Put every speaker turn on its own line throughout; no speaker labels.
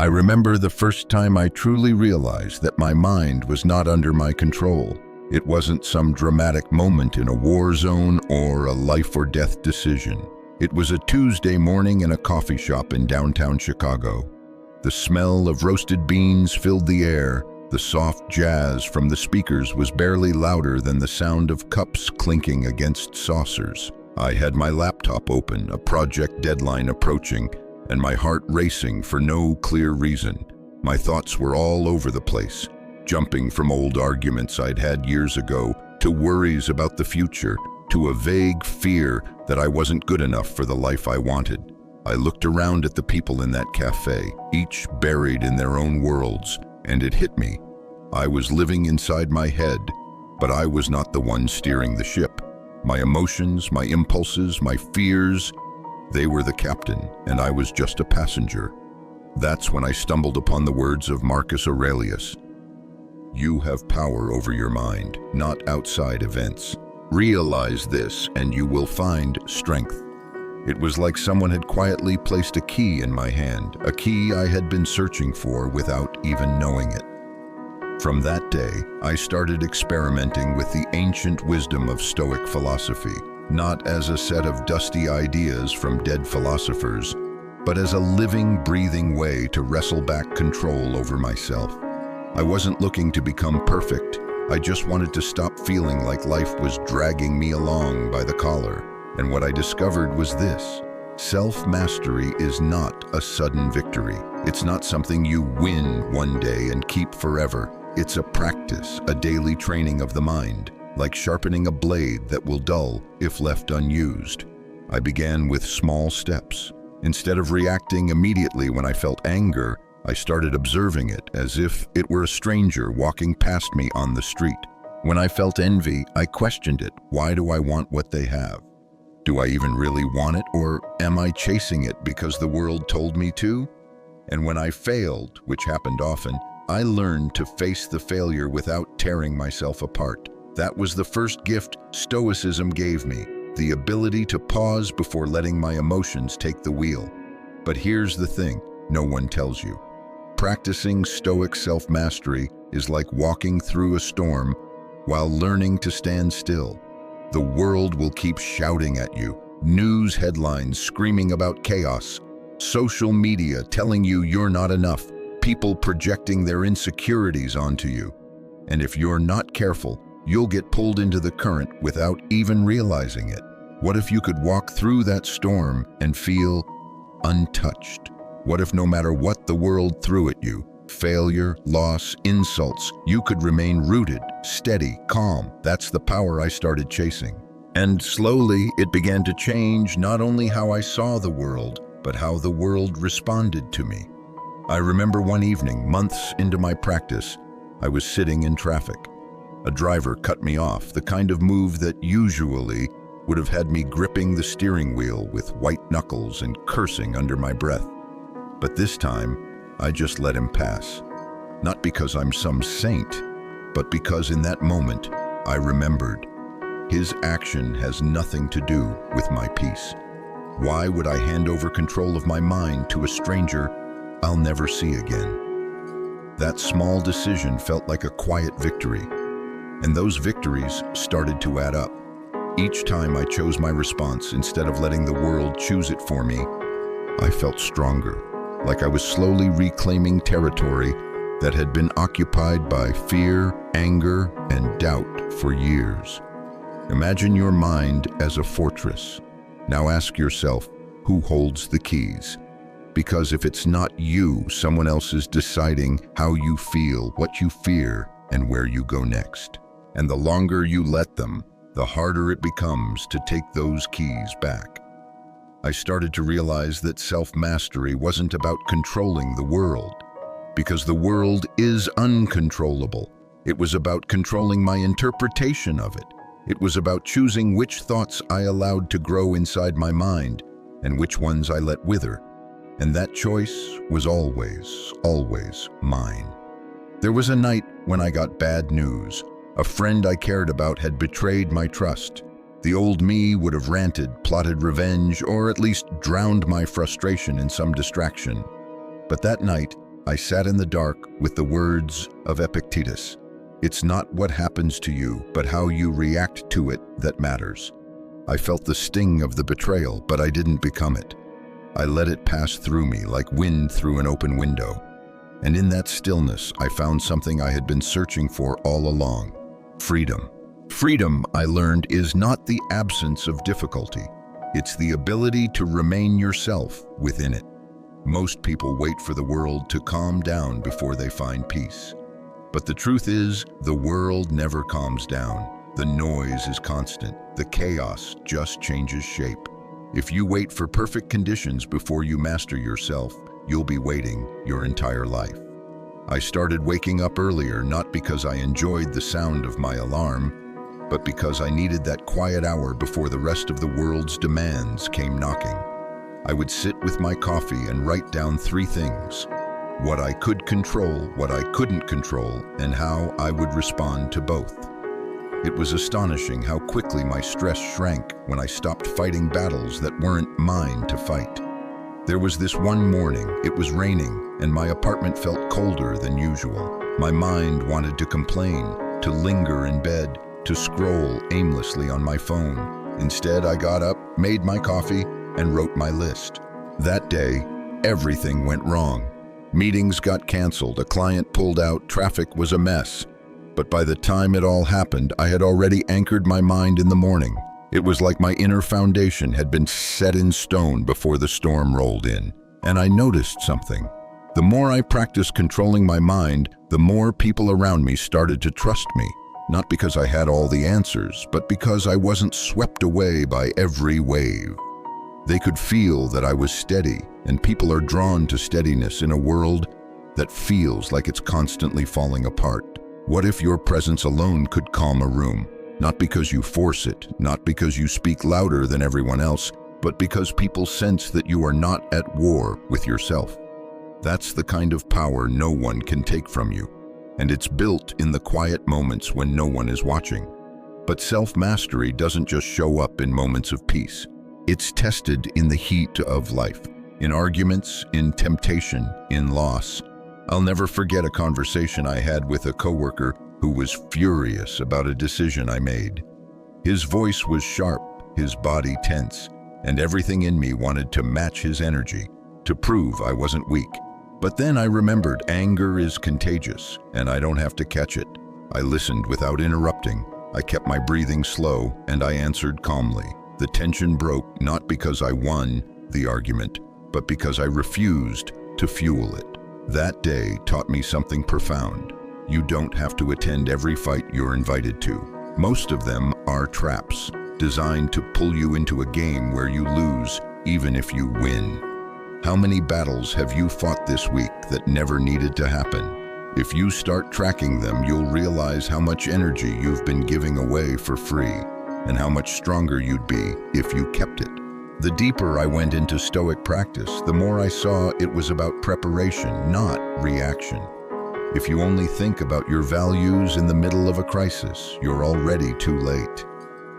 I remember the first time I truly realized that my mind was not under my control. It wasn't some dramatic moment in a war zone or a life or death decision. It was a Tuesday morning in a coffee shop in downtown Chicago. The smell of roasted beans filled the air. The soft jazz from the speakers was barely louder than the sound of cups clinking against saucers. I had my laptop open, a project deadline approaching, and my heart racing for no clear reason. My thoughts were all over the place, jumping from old arguments I'd had years ago to worries about the future, to a vague fear that I wasn't good enough for the life I wanted. I looked around at the people in that cafe, each buried in their own worlds, and it hit me. I was living inside my head, but I was not the one steering the ship. My emotions, my impulses, my fears, they were the captain, and I was just a passenger. That's when I stumbled upon the words of Marcus Aurelius. You have power over your mind, not outside events. Realize this, and you will find strength. It was like someone had quietly placed a key in my hand, a key I had been searching for without even knowing it. From that day, I started experimenting with the ancient wisdom of Stoic philosophy, not as a set of dusty ideas from dead philosophers, but as a living, breathing way to wrestle back control over myself. I wasn't looking to become perfect. I just wanted to stop feeling like life was dragging me along by the collar. And what I discovered was this: self-mastery is not a sudden victory. It's not something you win one day and keep forever. It's a practice, a daily training of the mind, like sharpening a blade that will dull if left unused. I began with small steps. Instead of reacting immediately when I felt anger, I started observing it as if it were a stranger walking past me on the street. When I felt envy, I questioned it. Why do I want what they have? Do I even really want it, or am I chasing it because the world told me to? And when I failed, which happened often, I learned to face the failure without tearing myself apart. That was the first gift Stoicism gave me, the ability to pause before letting my emotions take the wheel. But here's the thing no one tells you. Practicing Stoic self-mastery is like walking through a storm while learning to stand still. The world will keep shouting at you, news headlines screaming about chaos, social media telling you you're not enough, people projecting their insecurities onto you. And if you're not careful, you'll get pulled into the current without even realizing it. What if you could walk through that storm and feel untouched? What if no matter what the world threw at you, failure, loss, insults, you could remain rooted, steady, calm? That's the power I started chasing. And slowly it began to change not only how I saw the world, but how the world responded to me. I remember one evening, months into my practice, I was sitting in traffic. A driver cut me off, the kind of move that usually would have had me gripping the steering wheel with white knuckles and cursing under my breath. But this time, I just let him pass. Not because I'm some saint, but because in that moment, I remembered. His action has nothing to do with my peace. Why would I hand over control of my mind to a stranger I'll never see again? That small decision felt like a quiet victory, and those victories started to add up. Each time I chose my response instead of letting the world choose it for me, I felt stronger, like I was slowly reclaiming territory that had been occupied by fear, anger, and doubt for years. Imagine your mind as a fortress. Now ask yourself, who holds the keys? Because if it's not you, someone else is deciding how you feel, what you fear, and where you go next. And the longer you let them, the harder it becomes to take those keys back. I started to realize that self-mastery wasn't about controlling the world, because the world is uncontrollable. It was about controlling my interpretation of it. It was about choosing which thoughts I allowed to grow inside my mind and which ones I let wither. And that choice was always, always mine. There was a night when I got bad news. A friend I cared about had betrayed my trust. The old me would have ranted, plotted revenge, or at least drowned my frustration in some distraction. But that night, I sat in the dark with the words of Epictetus. It's not what happens to you, but how you react to it that matters. I felt the sting of the betrayal, but I didn't become it. I let it pass through me like wind through an open window. And in that stillness, I found something I had been searching for all along: freedom. Freedom, I learned, is not the absence of difficulty. It's the ability to remain yourself within it. Most people wait for the world to calm down before they find peace. But the truth is, the world never calms down. The noise is constant. The chaos just changes shape. If you wait for perfect conditions before you master yourself, you'll be waiting your entire life. I started waking up earlier, not because I enjoyed the sound of my alarm, but because I needed that quiet hour before the rest of the world's demands came knocking. I would sit with my coffee and write down 3 things: what I could control, what I couldn't control, and how I would respond to both. It was astonishing how quickly my stress shrank when I stopped fighting battles that weren't mine to fight. There was this one morning, it was raining, and my apartment felt colder than usual. My mind wanted to complain, to linger in bed, to scroll aimlessly on my phone. Instead, I got up, made my coffee, and wrote my list. That day, everything went wrong. Meetings got canceled, a client pulled out, traffic was a mess. But by the time it all happened, I had already anchored my mind in the morning. It was like my inner foundation had been set in stone before the storm rolled in. And I noticed something. The more I practiced controlling my mind, the more people around me started to trust me. Not because I had all the answers, but because I wasn't swept away by every wave. They could feel that I was steady, and people are drawn to steadiness in a world that feels like it's constantly falling apart. What if your presence alone could calm a room? Not because you force it, not because you speak louder than everyone else, but because people sense that you are not at war with yourself. That's the kind of power no one can take from you. And it's built in the quiet moments when no one is watching. But self-mastery doesn't just show up in moments of peace. It's tested in the heat of life, in arguments, in temptation, in loss. I'll never forget a conversation I had with a coworker who was furious about a decision I made. His voice was sharp, his body tense, and everything in me wanted to match his energy, to prove I wasn't weak. But then I remembered anger is contagious, and I don't have to catch it. I listened without interrupting. I kept my breathing slow, and I answered calmly. The tension broke not because I won the argument, but because I refused to fuel it. That day taught me something profound. You don't have to attend every fight you're invited to. Most of them are traps, designed to pull you into a game where you lose, even if you win. How many battles have you fought this week that never needed to happen? If you start tracking them, you'll realize how much energy you've been giving away for free, and how much stronger you'd be if you kept it. The deeper I went into Stoic practice, the more I saw it was about preparation, not reaction. If you only think about your values in the middle of a crisis, you're already too late.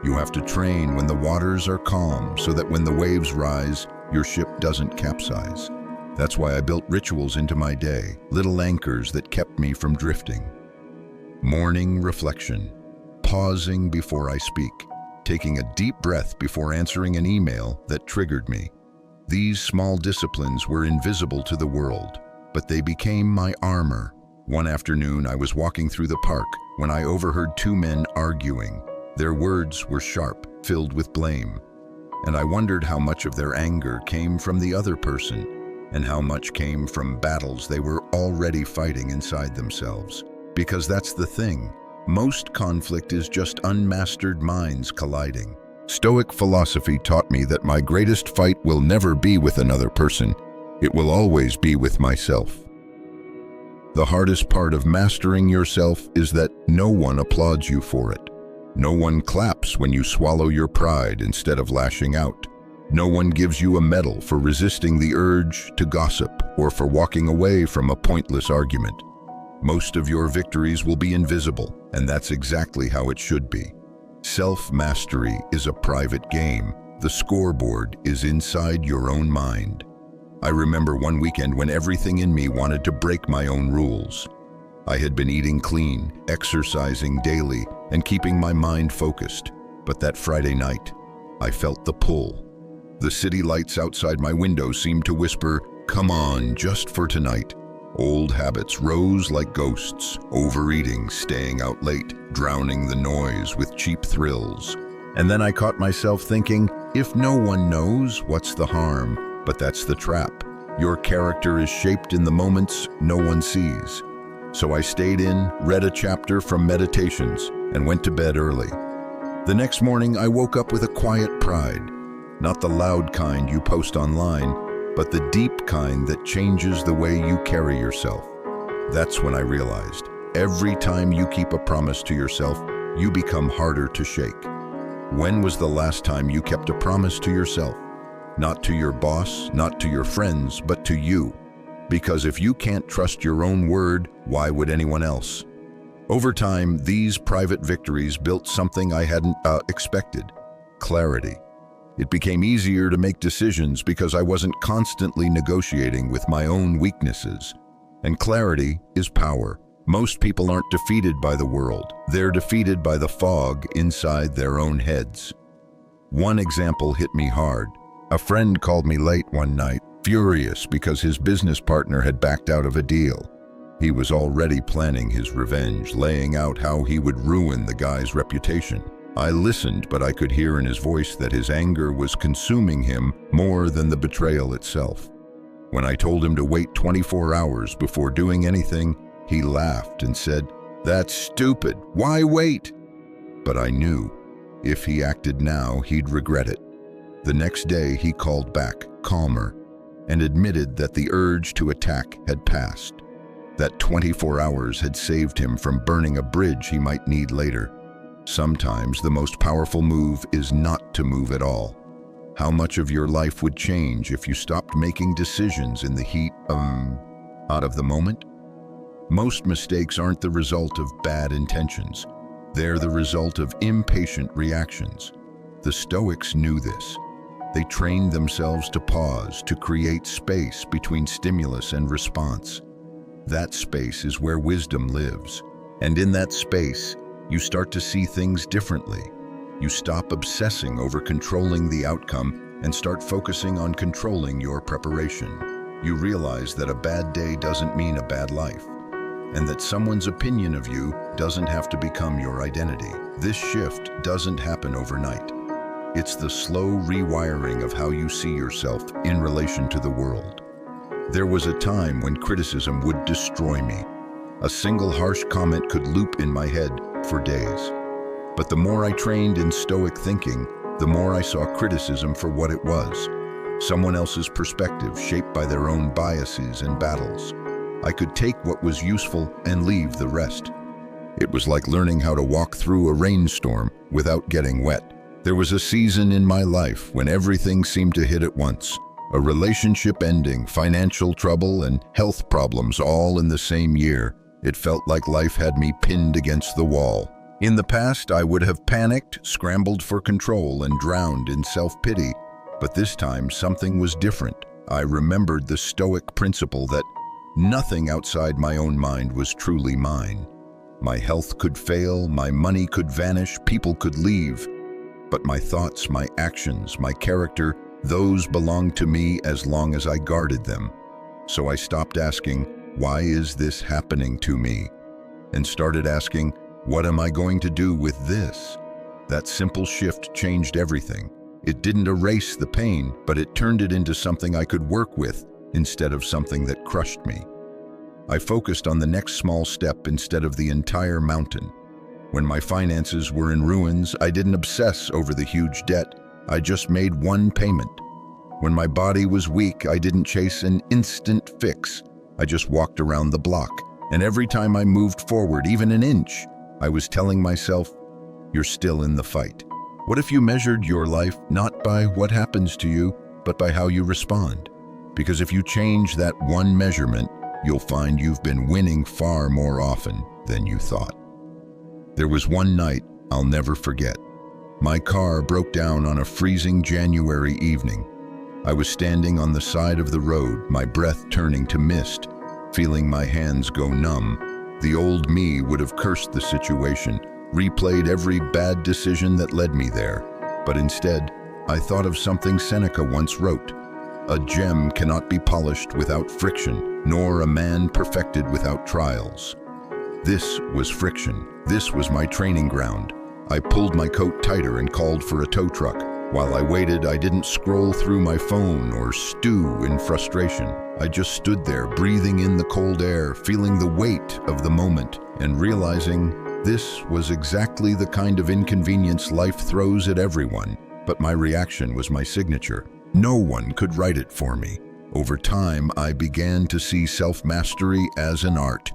You have to train when the waters are calm so that when the waves rise, your ship doesn't capsize. That's why I built rituals into my day, little anchors that kept me from drifting. Morning reflection, pausing before I speak, taking a deep breath before answering an email that triggered me. These small disciplines were invisible to the world, but they became my armor. One afternoon, I was walking through the park when I overheard 2 men arguing. Their words were sharp, filled with blame. And I wondered how much of their anger came from the other person, and how much came from battles they were already fighting inside themselves. Because that's the thing. Most conflict is just unmastered minds colliding. Stoic philosophy taught me that my greatest fight will never be with another person. It will always be with myself. The hardest part of mastering yourself is that no one applauds you for it. No one claps when you swallow your pride instead of lashing out. No one gives you a medal for resisting the urge to gossip or for walking away from a pointless argument. Most of your victories will be invisible, and that's exactly how it should be. Self-mastery is a private game. The scoreboard is inside your own mind. I remember one weekend when everything in me wanted to break my own rules. I had been eating clean, exercising daily, and keeping my mind focused. But that Friday night, I felt the pull. The city lights outside my window seemed to whisper, "Come on, just for tonight." Old habits rose like ghosts, overeating, staying out late, drowning the noise with cheap thrills. And then I caught myself thinking, if no one knows, what's the harm? But that's the trap. Your character is shaped in the moments no one sees. So I stayed in, read a chapter from Meditations, and went to bed early. The next morning, I woke up with a quiet pride. Not the loud kind you post online, but the deep kind that changes the way you carry yourself. That's when I realized, every time you keep a promise to yourself, you become harder to shake. When was the last time you kept a promise to yourself? Not to your boss, not to your friends, but to you. Because if you can't trust your own word, why would anyone else? Over time, these private victories built something I hadn't expected: clarity. It became easier to make decisions because I wasn't constantly negotiating with my own weaknesses. And clarity is power. Most people aren't defeated by the world. They're defeated by the fog inside their own heads. One example hit me hard. A friend called me late one night, furious because his business partner had backed out of a deal. He was already planning his revenge, laying out how he would ruin the guy's reputation. I listened, but I could hear in his voice that his anger was consuming him more than the betrayal itself. When I told him to wait 24 hours before doing anything, he laughed and said, "That's stupid. Why wait?" But I knew, if he acted now, he'd regret it. The next day, he called back, calmer, and admitted that the urge to attack had passed. That 24 hours had saved him from burning a bridge he might need later. Sometimes the most powerful move is not to move at all. How much of your life would change if you stopped making decisions in the heat out of the moment? Most mistakes aren't the result of bad intentions. They're the result of impatient reactions. The Stoics knew this. They trained themselves to pause, to create space between stimulus and response. That space is where wisdom lives. And in that space, you start to see things differently. You stop obsessing over controlling the outcome and start focusing on controlling your preparation. You realize that a bad day doesn't mean a bad life, and that someone's opinion of you doesn't have to become your identity. This shift doesn't happen overnight. It's the slow rewiring of how you see yourself in relation to the world. There was a time when criticism would destroy me. A single harsh comment could loop in my head for days. But the more I trained in Stoic thinking, the more I saw criticism for what it was. Someone else's perspective shaped by their own biases and battles. I could take what was useful and leave the rest. It was like learning how to walk through a rainstorm without getting wet. There was a season in my life when everything seemed to hit at once. A relationship ending, financial trouble, and health problems all in the same year. It felt like life had me pinned against the wall. In the past, I would have panicked, scrambled for control, and drowned in self-pity. But this time, something was different. I remembered the Stoic principle that nothing outside my own mind was truly mine. My health could fail, my money could vanish, people could leave. But my thoughts, my actions, my character, those belonged to me as long as I guarded them. So I stopped asking, "Why is this happening to me?" and started asking, "What am I going to do with this?" That simple shift changed everything. It didn't erase the pain, but it turned it into something I could work with instead of something that crushed me. I focused on the next small step instead of the entire mountain. When my finances were in ruins, I didn't obsess over the huge debt. I just made one payment. When my body was weak, I didn't chase an instant fix. I just walked around the block. And every time I moved forward, even an inch, I was telling myself, "You're still in the fight." What if you measured your life not by what happens to you, but by how you respond? Because if you change that one measurement, you'll find you've been winning far more often than you thought. There was one night I'll never forget. My car broke down on a freezing January evening. I was standing on the side of the road, my breath turning to mist, feeling my hands go numb. The old me would have cursed the situation, replayed every bad decision that led me there. But instead, I thought of something Seneca once wrote: "A gem cannot be polished without friction, nor a man perfected without trials." This was friction. This was my training ground. I pulled my coat tighter and called for a tow truck. While I waited, I didn't scroll through my phone or stew in frustration. I just stood there, breathing in the cold air, feeling the weight of the moment, and realizing this was exactly the kind of inconvenience life throws at everyone. But my reaction was my signature. No one could write it for me. Over time, I began to see self-mastery as an art.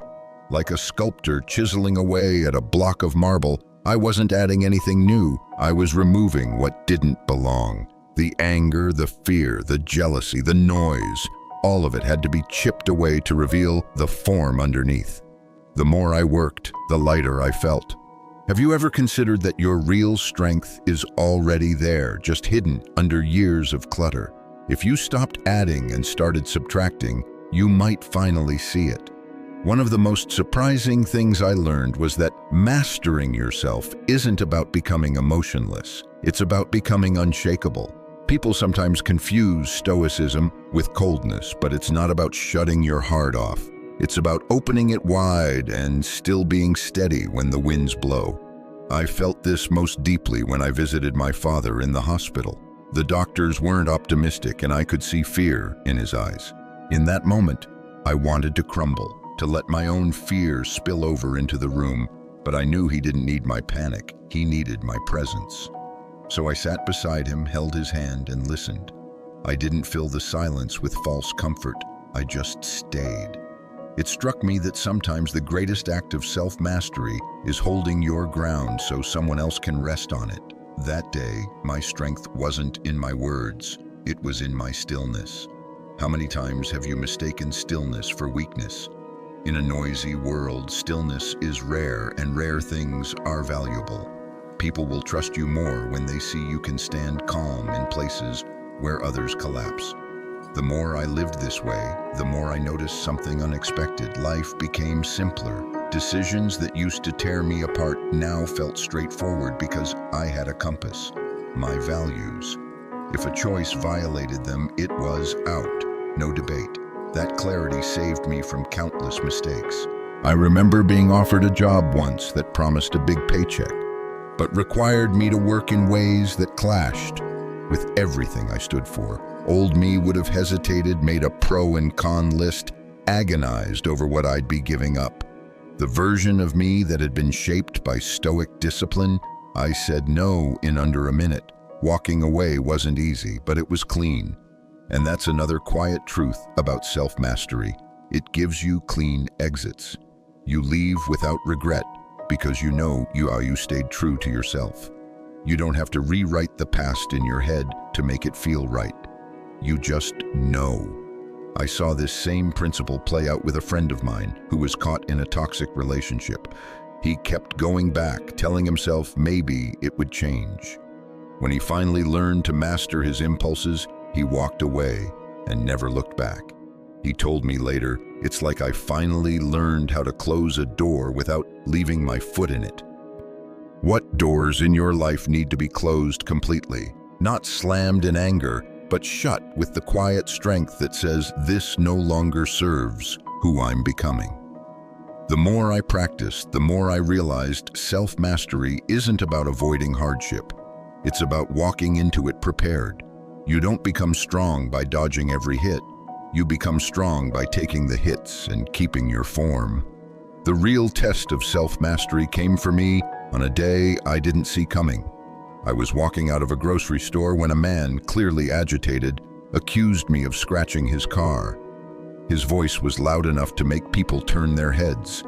Like a sculptor chiseling away at a block of marble, I wasn't adding anything new. I was removing what didn't belong. The anger, the fear, the jealousy, the noise, all of it had to be chipped away to reveal the form underneath. The more I worked, the lighter I felt. Have you ever considered that your real strength is already there, just hidden under years of clutter? If you stopped adding and started subtracting, you might finally see it. One of the most surprising things I learned was that mastering yourself isn't about becoming emotionless. It's about becoming unshakable. People sometimes confuse stoicism with coldness, but it's not about shutting your heart off. It's about opening it wide and still being steady when the winds blow. I felt this most deeply when I visited my father in the hospital. The doctors weren't optimistic, and I could see fear in his eyes. In that moment, I wanted to crumble, to let my own fear spill over into the room, but I knew he didn't need my panic. He needed my presence. So I sat beside him, held his hand, and listened. I didn't fill the silence with false comfort. I just stayed. It struck me that sometimes the greatest act of self-mastery is holding your ground so someone else can rest on it. That day, my strength wasn't in my words. It was in my stillness. How many times have you mistaken stillness for weakness? In a noisy world, stillness is rare, and rare things are valuable. People will trust you more when they see you can stand calm in places where others collapse. The more I lived this way, the more I noticed something unexpected. Life became simpler. Decisions that used to tear me apart now felt straightforward because I had a compass, my values. If a choice violated them, it was out, no debate. That clarity saved me from countless mistakes. I remember being offered a job once that promised a big paycheck, but required me to work in ways that clashed with everything I stood for. Old me would have hesitated, made a pro and con list, agonized over what I'd be giving up. The version of me that had been shaped by Stoic discipline, I said no in under a minute. Walking away wasn't easy, but it was clean. And that's another quiet truth about self-mastery. It gives you clean exits. You leave without regret because you know you stayed true to yourself. You don't have to rewrite the past in your head to make it feel right. You just know. I saw this same principle play out with a friend of mine who was caught in a toxic relationship. He kept going back, telling himself maybe it would change. When he finally learned to master his impulses, he walked away and never looked back. He told me later, "It's like I finally learned how to close a door without leaving my foot in it." What doors in your life need to be closed completely? Not slammed in anger, but shut with the quiet strength that says, "This no longer serves who I'm becoming." The more I practiced, the more I realized self-mastery isn't about avoiding hardship. It's about walking into it prepared. You don't become strong by dodging every hit. You become strong by taking the hits and keeping your form. The real test of self-mastery came for me on a day I didn't see coming. I was walking out of a grocery store when a man, clearly agitated, accused me of scratching his car. His voice was loud enough to make people turn their heads.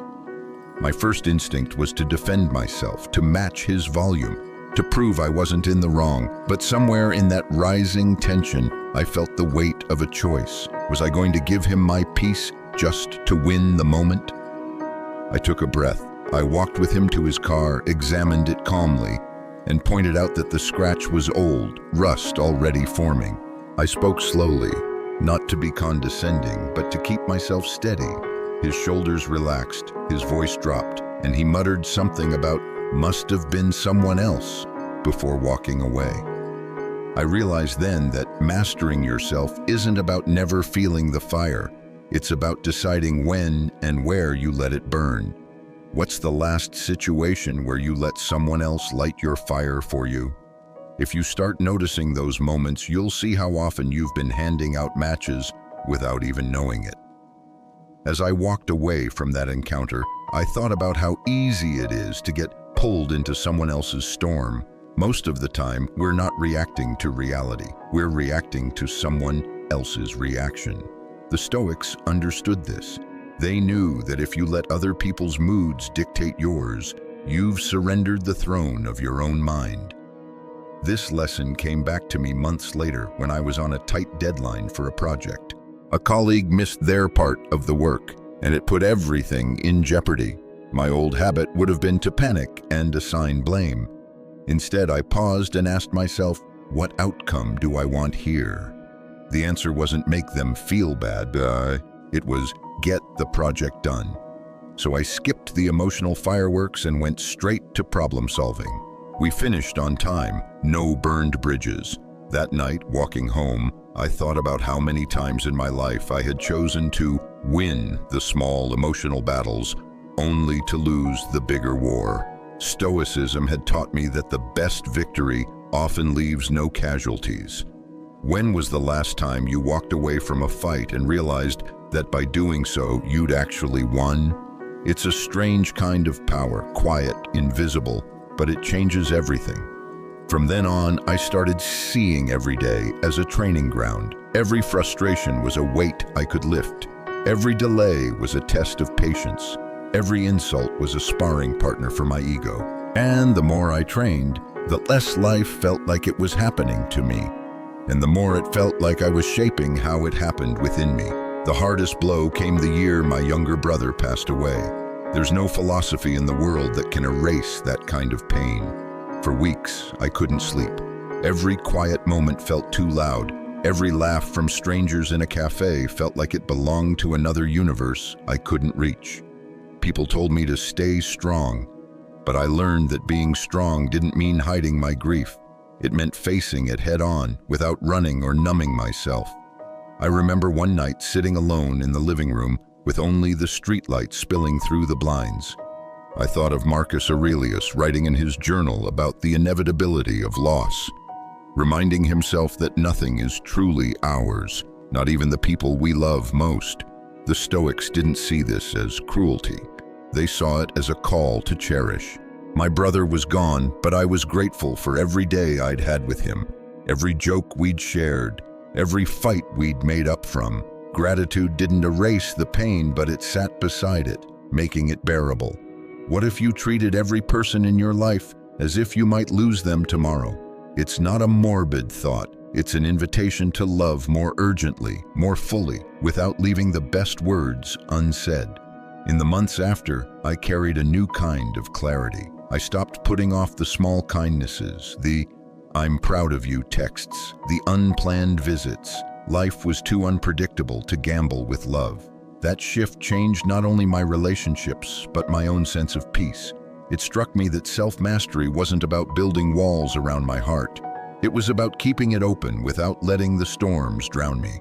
My first instinct was to defend myself, to match his volume, to prove I wasn't in the wrong, but somewhere in that rising tension, I felt the weight of a choice. Was I going to give him my peace just to win the moment? I took a breath. I walked with him to his car, examined it calmly, and pointed out that the scratch was old, rust already forming. I spoke slowly, not to be condescending, but to keep myself steady. His shoulders relaxed, his voice dropped, and he muttered something about "must have been someone else" before walking away. I realized then that mastering yourself isn't about never feeling the fire. It's about deciding when and where you let it burn. What's the last situation where you let someone else light your fire for you? If you start noticing those moments, you'll see how often you've been handing out matches without even knowing it. As I walked away from that encounter, I thought about how easy it is to get pulled into someone else's storm. Most of the time, we're not reacting to reality. We're reacting to someone else's reaction. The Stoics understood this. They knew that if you let other people's moods dictate yours, you've surrendered the throne of your own mind. This lesson came back to me months later when I was on a tight deadline for a project. A colleague missed their part of the work, and it put everything in jeopardy. My old habit would have been to panic and assign blame. Instead, I paused and asked myself, what outcome do I want here? The answer wasn't make them feel bad, it was get the project done. So I skipped the emotional fireworks and went straight to problem solving. We finished on time, no burned bridges. That night, walking home, I thought about how many times in my life I had chosen to win the small emotional battles, only to lose the bigger war. Stoicism had taught me that the best victory often leaves no casualties. When was the last time you walked away from a fight and realized that by doing so, you'd actually won? It's a strange kind of power, quiet, invisible, but it changes everything. From then on, I started seeing every day as a training ground. Every frustration was a weight I could lift. Every delay was a test of patience. Every insult was a sparring partner for my ego. And the more I trained, the less life felt like it was happening to me. And the more it felt like I was shaping how it happened within me. The hardest blow came the year my younger brother passed away. There's no philosophy in the world that can erase that kind of pain. For weeks, I couldn't sleep. Every quiet moment felt too loud. Every laugh from strangers in a cafe felt like it belonged to another universe I couldn't reach. People told me to stay strong, but I learned that being strong didn't mean hiding my grief. It meant facing it head on, without running or numbing myself. I remember one night sitting alone in the living room with only the streetlight spilling through the blinds. I thought of Marcus Aurelius writing in his journal about the inevitability of loss, reminding himself that nothing is truly ours, not even the people we love most. The Stoics didn't see this as cruelty. They saw it as a call to cherish. My brother was gone, but I was grateful for every day I'd had with him, every joke we'd shared, every fight we'd made up from. Gratitude didn't erase the pain, but it sat beside it, making it bearable. What if you treated every person in your life as if you might lose them tomorrow? It's not a morbid thought. It's an invitation to love more urgently, more fully, without leaving the best words unsaid. In the months after, I carried a new kind of clarity. I stopped putting off the small kindnesses, the "I'm proud of you" texts, the unplanned visits. Life was too unpredictable to gamble with love. That shift changed not only my relationships, but my own sense of peace. It struck me that self-mastery wasn't about building walls around my heart. It was about keeping it open without letting the storms drown me.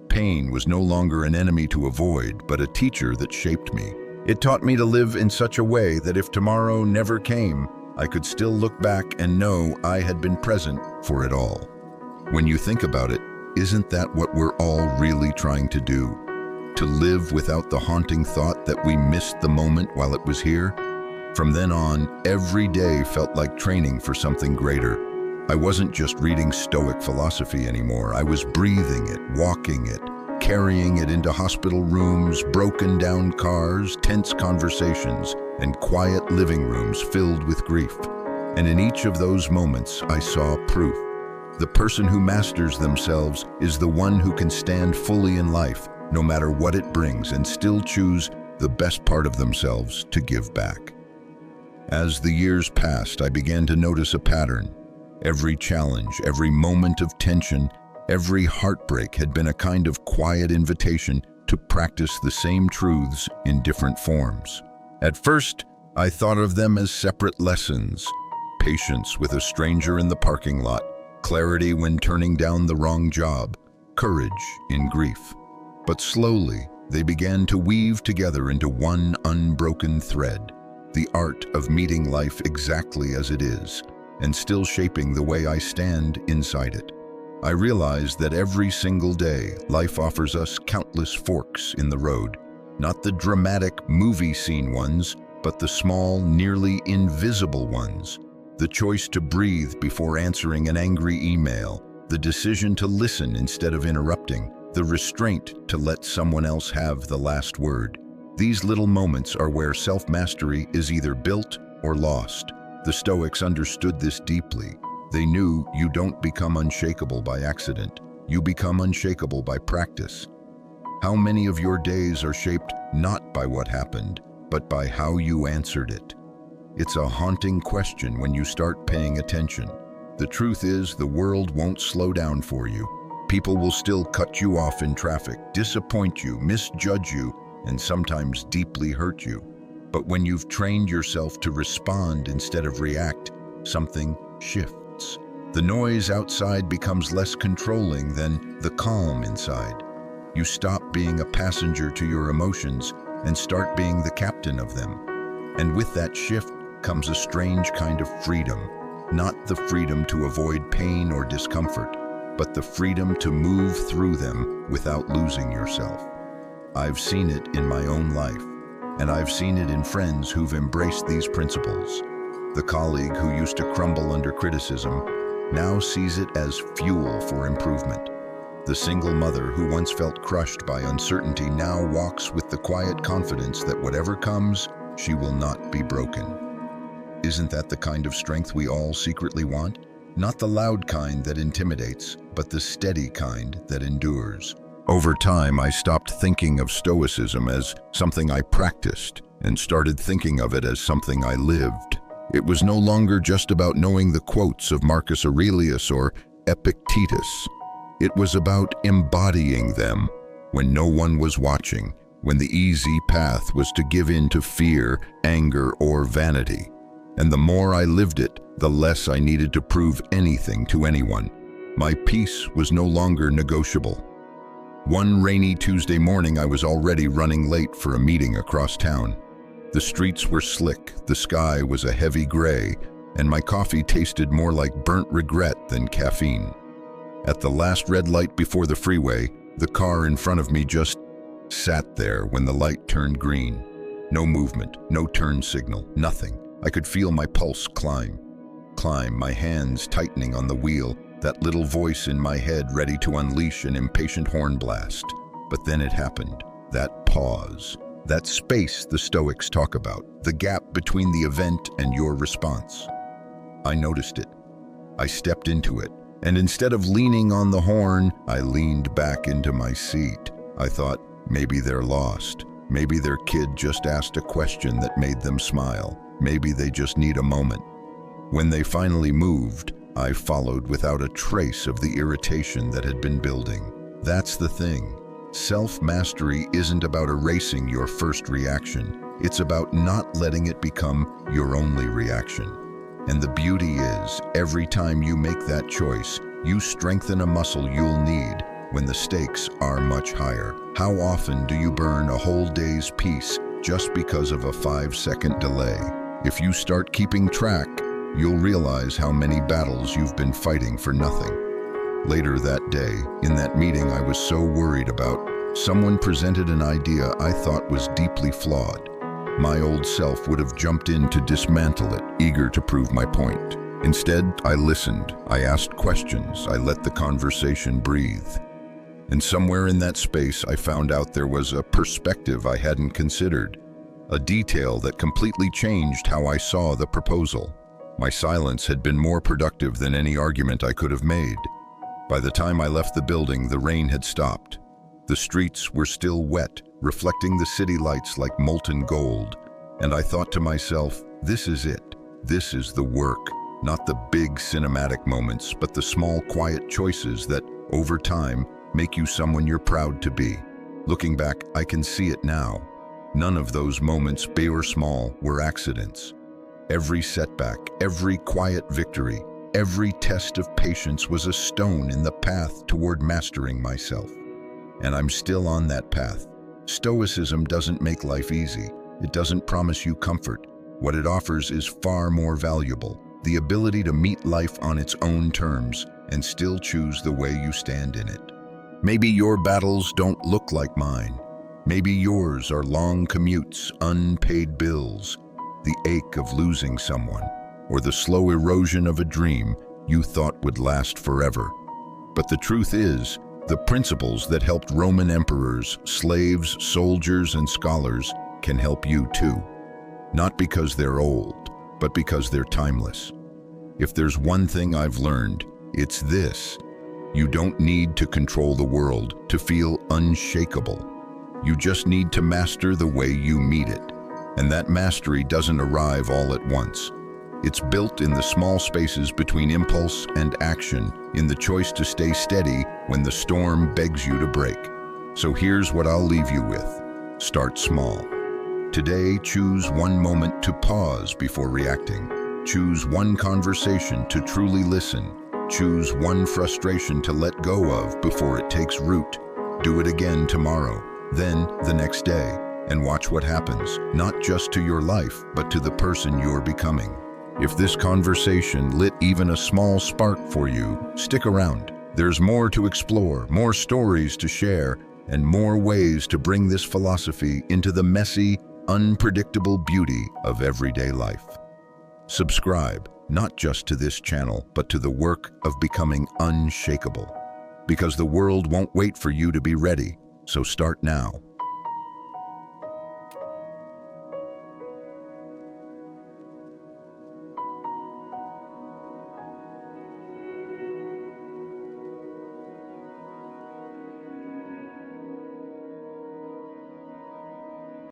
Pain was no longer an enemy to avoid, but a teacher that shaped me. It taught me to live in such a way that if tomorrow never came, I could still look back and know I had been present for it all. When you think about it, isn't that what we're all really trying to do? To live without the haunting thought that we missed the moment while it was here? From then on, every day felt like training for something greater. I wasn't just reading Stoic philosophy anymore. I was breathing it, walking it, carrying it into hospital rooms, broken down cars, tense conversations, and quiet living rooms filled with grief. And in each of those moments, I saw proof. The person who masters themselves is the one who can stand fully in life, no matter what it brings, and still choose the best part of themselves to give back. As the years passed, I began to notice a pattern. Every challenge, every moment of tension Every heartbreak had been a kind of quiet invitation to practice the same truths in different forms. At first, I thought of them as separate lessons: patience with a stranger in the parking lot, clarity when turning down the wrong job, courage in grief. But slowly, they began to weave together into one unbroken thread: the art of meeting life exactly as it is, and still shaping the way I stand inside it. I realized that every single day, life offers us countless forks in the road, not the dramatic movie scene ones, but the small, nearly invisible ones. The choice to breathe before answering an angry email, the decision to listen instead of interrupting, the restraint to let someone else have the last word. These little moments are where self-mastery is either built or lost. The Stoics understood this deeply. They knew you don't become unshakable by accident. You become unshakable by practice. How many of your days are shaped not by what happened, but by how you answered it? It's a haunting question when you start paying attention. The truth is, the world won't slow down for you. People will still cut you off in traffic, disappoint you, misjudge you, and sometimes deeply hurt you. But when you've trained yourself to respond instead of react, something shifts. The noise outside becomes less controlling than the calm inside. You stop being a passenger to your emotions and start being the captain of them. And with that shift comes a strange kind of freedom. Not the freedom to avoid pain or discomfort, but the freedom to move through them without losing yourself. I've seen it in my own life, and I've seen it in friends who've embraced these principles. The colleague who used to crumble under criticism now sees it as fuel for improvement. The single mother who once felt crushed by uncertainty now walks with the quiet confidence that whatever comes, she will not be broken. Isn't that the kind of strength we all secretly want? Not the loud kind that intimidates, but the steady kind that endures. Over time, I stopped thinking of Stoicism as something I practiced and started thinking of it as something I lived. It was no longer just about knowing the quotes of Marcus Aurelius or Epictetus. It was about embodying them when no one was watching, when the easy path was to give in to fear, anger, or vanity. And the more I lived it, the less I needed to prove anything to anyone. My peace was no longer negotiable. One rainy Tuesday morning, I was already running late for a meeting across town. The streets were slick, the sky was a heavy gray, and my coffee tasted more like burnt regret than caffeine. At the last red light before the freeway, the car in front of me just sat there when the light turned green. No movement, no turn signal, nothing. I could feel my pulse climb, my hands tightening on the wheel, that little voice in my head ready to unleash an impatient horn blast. But then it happened, that pause, that space the Stoics talk about, the gap between the event and your response. I noticed it. I stepped into it, and instead of leaning on the horn, I leaned back into my seat. I thought, maybe they're lost. Maybe their kid just asked a question that made them smile. Maybe they just need a moment. When they finally moved, I followed without a trace of the irritation that had been building. That's the thing. Self-mastery isn't about erasing your first reaction. It's about not letting it become your only reaction. And the beauty is, every time you make that choice, you strengthen a muscle you'll need when the stakes are much higher. How often do you burn a whole day's peace just because of a 5-second delay? If you start keeping track, you'll realize how many battles you've been fighting for nothing. Later that day, in that meeting I was so worried about, someone presented an idea I thought was deeply flawed. My old self would have jumped in to dismantle it, eager to prove my point. Instead, I listened, I asked questions, I let the conversation breathe. And somewhere in that space, I found out there was a perspective I hadn't considered, a detail that completely changed how I saw the proposal. My silence had been more productive than any argument I could have made. By the time I left the building, the rain had stopped. The streets were still wet, reflecting the city lights like molten gold. And I thought to myself, this is it. This is the work. Not the big cinematic moments, but the small, quiet choices that over time, make you someone you're proud to be. Looking back, I can see it now. None of those moments, big or small, were accidents. Every setback, every quiet victory, every test of patience was a stone in the path toward mastering myself. And I'm still on that path. Stoicism doesn't make life easy. It doesn't promise you comfort. What it offers is far more valuable: the ability to meet life on its own terms and still choose the way you stand in it. Maybe your battles don't look like mine. Maybe yours are long commutes, unpaid bills, the ache of losing someone, or the slow erosion of a dream you thought would last forever. But the truth is, the principles that helped Roman emperors, slaves, soldiers, and scholars can help you too. Not because they're old, but because they're timeless. If there's one thing I've learned, it's this: you don't need to control the world to feel unshakable. You just need to master the way you meet it. And that mastery doesn't arrive all at once. It's built in the small spaces between impulse and action, in the choice to stay steady when the storm begs you to break. So here's what I'll leave you with. Start small. Today, choose one moment to pause before reacting. Choose one conversation to truly listen. Choose one frustration to let go of before it takes root. Do it again tomorrow, then the next day, and watch what happens, not just to your life, but to the person you're becoming. If this conversation lit even a small spark for you, stick around. There's more to explore, more stories to share, and more ways to bring this philosophy into the messy, unpredictable beauty of everyday life. Subscribe, not just to this channel, but to the work of becoming unshakable. Because the world won't wait for you to be ready, so start now.